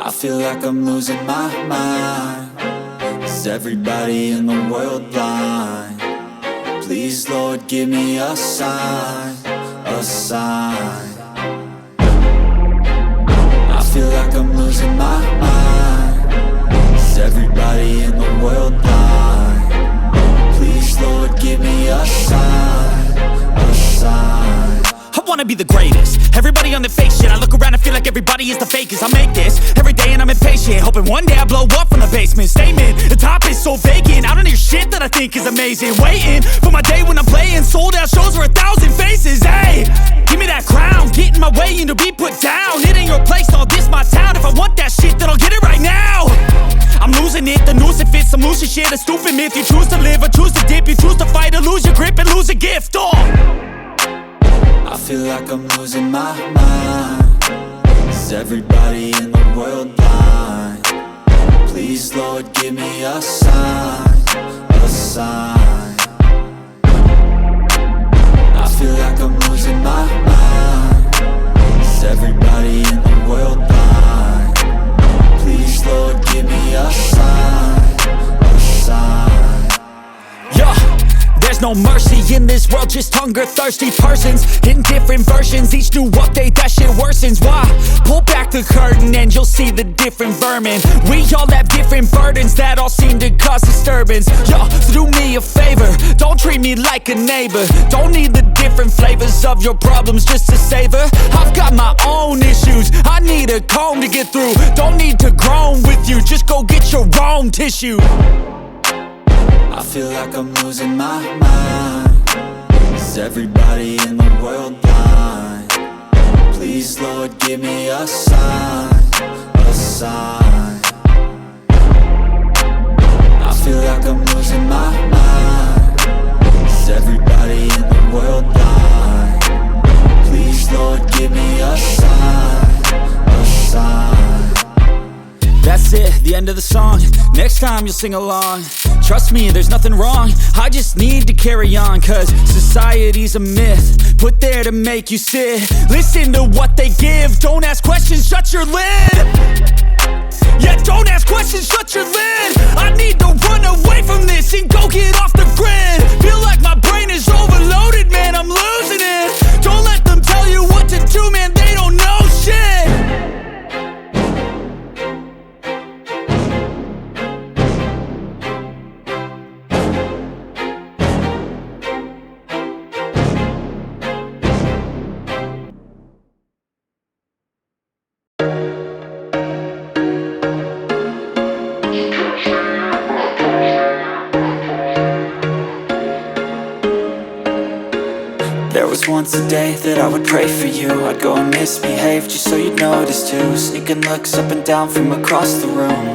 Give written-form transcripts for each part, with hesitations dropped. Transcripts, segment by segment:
I feel like I'm losing my mind. Is everybody in the world blind? Please, Lord, give me a sign, a sign. I feel like I'm losing my mind. Is everybody in the world blind? Please, Lord, give me a sign, a sign. I wanna be the greatest. Everybody on the fake shit. I look around and feel like everybody is the fakest. I make this every day and I'm impatient, hoping one day I blow up from the basement. Statement, the top is so vacant. I don't hear shit that I think is amazing. Waiting for my day when I'm playing sold out shows for 1,000 faces. Hey, give me that crown, get in my way and to be put down. It ain't your place, all this my town. If I want that shit, then I'll get it right now. I'm losing it, the noose it fits. I'm losing shit, a stupid myth. You choose to live or choose to dip. You choose to fight or lose your grip and lose a gift. I feel like I'm losing my mind. Is everybody in the world blind? Please, Lord, give me a sign, a sign. I feel like I'm losing my mind. Is everybody in the world blind? Please, Lord, give me a sign, a sign. Yeah. There's no mercy in this world, just hunger-thirsty persons in different versions. Each new update, that shit worsens. Why? Pull back the curtain and you'll see the different vermin. We all have different burdens that all seem to cause disturbance. Yo, so do me a favor, don't treat me like a neighbor. Don't need the different flavors of your problems just to savor. I've got my own issues, I need a comb to get through. Don't need to groan with you, just go get your own tissue. I feel like I'm losing my mind. Is everybody in the world blind? Please, Lord, give me a sign, a sign. I feel like I'm losing my mind. Is everybody in the world blind? Please, Lord, give me a sign, a sign. That's it, the end of the song. Next time you'll sing along. Trust me, there's nothing wrong. I just need to carry on, cause society's a myth put there to make you sit. Listen to what they give. Don't ask questions, shut your lid. Yeah, don't ask questions, shut your lid. I need to run away from this and go get off the grid. Feel like my brain is overloaded, man, I'm losing it. Don't let them tell you what to do, man, they don't know shit. There was once a day that I would pray for you. I'd go and misbehave just so you'd notice too. Sneaking looks up and down from across the room.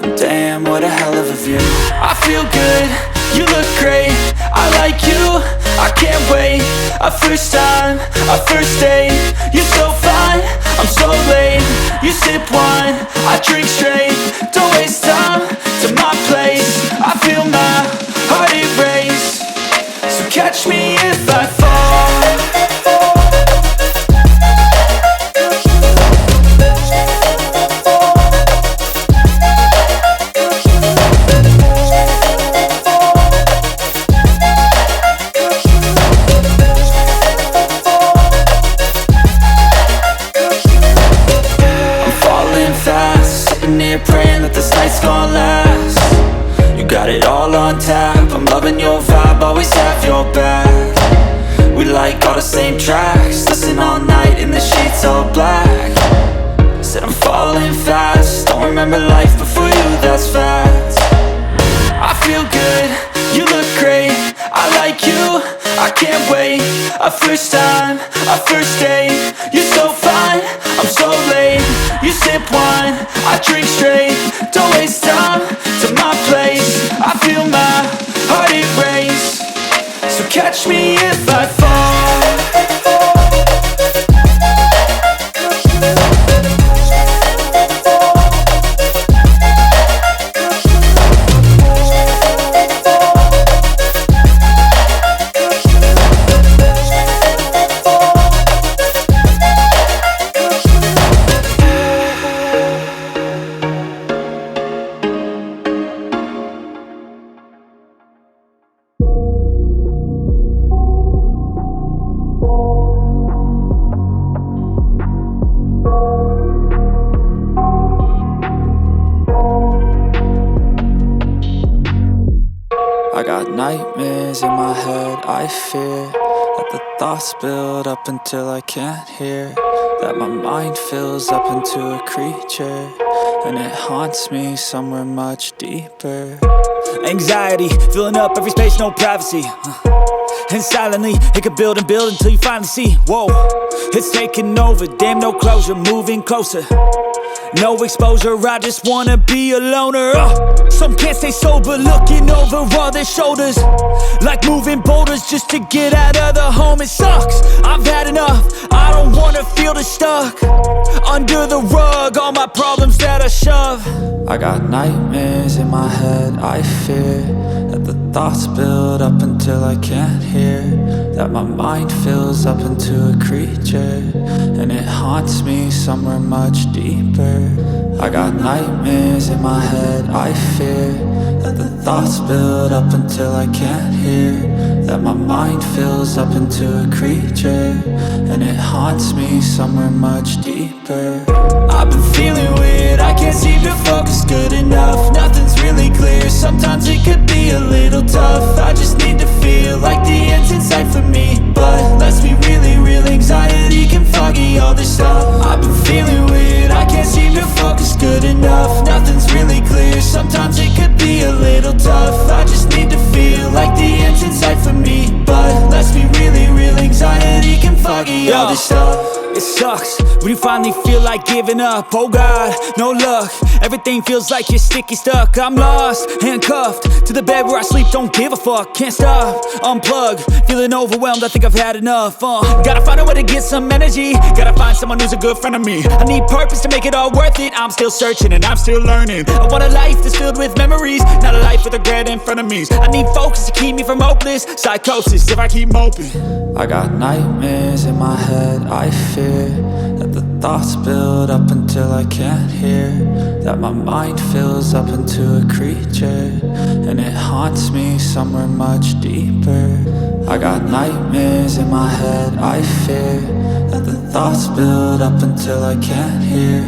And damn, what a hell of a view. I feel good, you look great, I like you, I can't wait. A first time, a first date. You're so fine, I'm so late. You sip wine, I drink straight. Don't waste time to my place. I feel my heart erase. So catch me if I fall. I'm falling fast, sitting here praying that this night's gonna last. You got it all on tap, I'm loving your vibe, always have your back. We like all the same tracks, listen all night in the sheets all black. Said I'm falling fast, don't remember life before you, that's fact. I feel good, you look great, I like you, I can't wait. A first time, a first date. You're so fine, I'm so late. You sip wine, I drink straight. Don't waste time to my place. I feel my heart erase. So catch me if I fall. I got nightmares in my head, I fear that the thoughts build up until I can't hear, that my mind fills up into a creature, and it haunts me somewhere much deeper. Anxiety, filling up every space, no privacy. And silently, it could build and build until you finally see, whoa, it's taking over, damn no closure, moving closer. No exposure, I just wanna be a loner. Some can't stay sober, looking over all their shoulders, like moving boulders just to get out of the home. It sucks, I've had enough, I don't wanna feel the stuck under the rug, all my problems that I shove. I got nightmares in my head, I fear that the thoughts build up until I can't hear, that my mind fills up into a creature, and it haunts me somewhere much deeper. I got nightmares in my head, I fear that the thoughts build up until I can't hear, that my mind fills up into a creature, and it haunts me somewhere much deeper. I've been feeling weird, I can't seem to focus good enough, nothing's really clear, sometimes it could be a little tough. I just need to feel like the end's in sight for me, but let's be really real, anxiety can foggy all this stuff. I've been feeling weird, I can't seem to focus good enough, nothing's really clear, sometimes it could be a little tough. I just need to feel like the end's in sight for me, but let's be really real, anxiety can foggy all this stuff. It sucks when you finally feel like giving up. Oh God, no luck, everything feels like you're sticky stuck. I'm lost, handcuffed to the bed where I sleep, don't give a fuck. Can't stop, unplug, feeling overwhelmed, I think I've had enough. Gotta find a way to get some energy, gotta find someone who's a good friend of me. I need purpose to make it all worth it, I'm still searching and I'm still learning. I want a life that's filled with memories, not a life with regret in front of me. I need focus to keep me from hopeless psychosis if I keep moping. I got nightmares in my head, I fear that the thoughts build up until I can't hear, that my mind fills up into a creature, and it haunts me somewhere much deeper. I got nightmares in my head, I fear that the thoughts build up until I can't hear,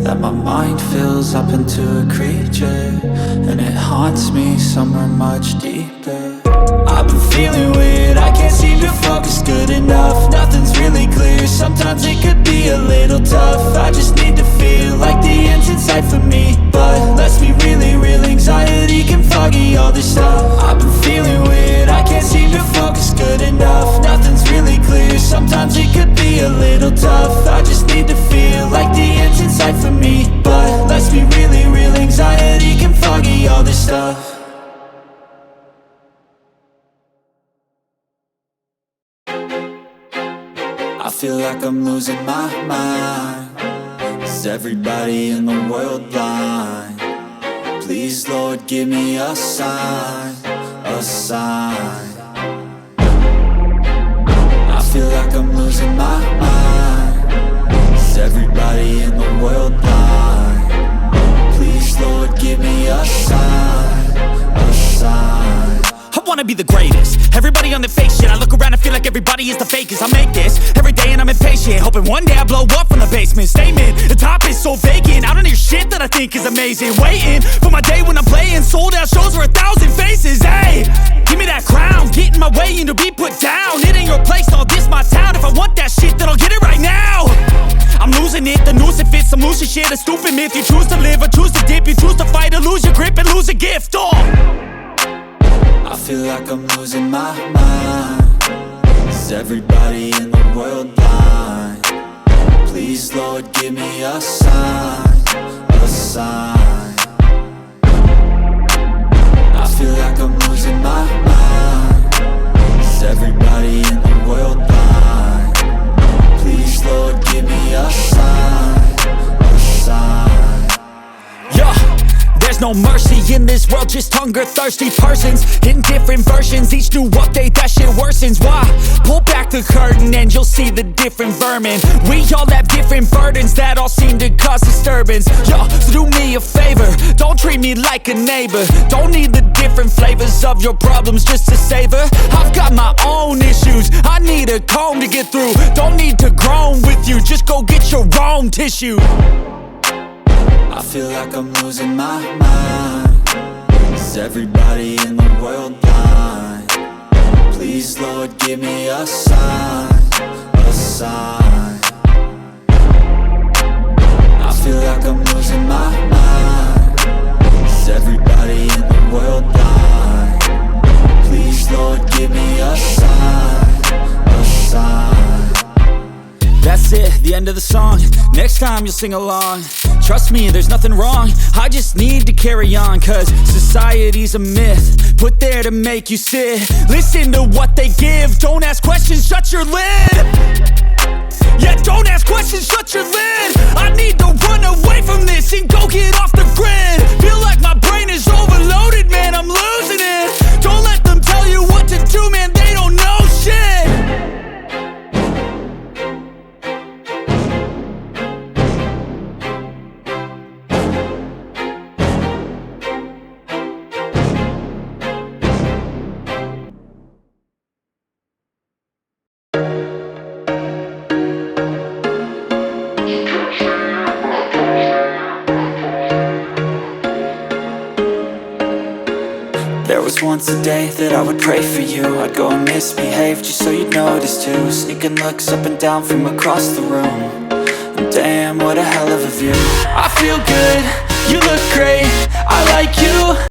that my mind fills up into a creature, and it haunts me somewhere much deeper. I've been feeling weird, I can't seem to focus good enough, nothing's really clear, sometimes it could be a little tough. I just need to feel like the end's in sight for me, but let's be really real, anxiety can foggy all this stuff. I've been feeling weird, I can't seem to focus good enough, nothing's really clear, sometimes it could be a little tough. I just need to feel like the end's in sight for me, but let's be really real, anxiety can foggy all this stuff. I feel like I'm losing my mind. Is everybody in the world blind? Please, Lord, give me a sign, a sign. I feel like I'm losing my mind. Is everybody in the world blind? Please, Lord, give me a sign, a sign. I wanna be the greatest, everybody on the fake shit. I look around and feel like everybody is the fakest. I make this every day and I'm impatient, hoping one day I blow up from the basement. Statement, the top is so vacant, I don't hear shit that I think is amazing. Waiting for my day when I'm playing sold out shows for 1,000 faces. Hey, give me that crown, get in my way and to be put down. It ain't your place, all this my town. If I want that shit, then I'll get it right now. I'm losing it, the noose it fits, I'm losing shit. A stupid myth, you choose to live or choose to dip. You choose to fight or lose your grip and lose a gift. I feel like I'm losing my mind. Is everybody in the world blind? Please, Lord, give me a sign, a sign. I feel like I'm losing my mind. Is everybody in the world blind? Please, Lord, give me a sign, a sign. Yeah. There's no mercy in this world, just hunger-thirsty persons in different versions. Each new update, that shit worsens. Why? Pull back the curtain and you'll see the different vermin. We all have different burdens that all seem to cause disturbance. Yo, so do me a favor, don't treat me like a neighbor. Don't need the different flavors of your problems just to savor. I've got my own issues, I need a comb to get through. Don't need to groan with you, just go get your own tissue. I feel like I'm losing my mind. Is everybody in the world blind? Please, Lord, give me a sign, a sign. I feel like I'm losing my mind. Is everybody in the world blind? Please, Lord, give me a sign, a sign. That's it, the end of the song. Next time you'll sing along. Trust me, there's nothing wrong, I just need to carry on. Cause society's a myth, put there to make you sit. Listen to what they give, don't ask questions, shut your lid. Yeah, don't ask questions, shut your lid. I need to run away from this and go get off the grid. Feel like my brain is overloaded, man, I'm losing it. Don't let them tell you what to do, man, they don't know shit. There was once a day that I would pray for you. I'd go and misbehave just so you'd notice too. Sneaking looks up and down from across the room. And damn, what a hell of a view. I feel good, you look great, I like you.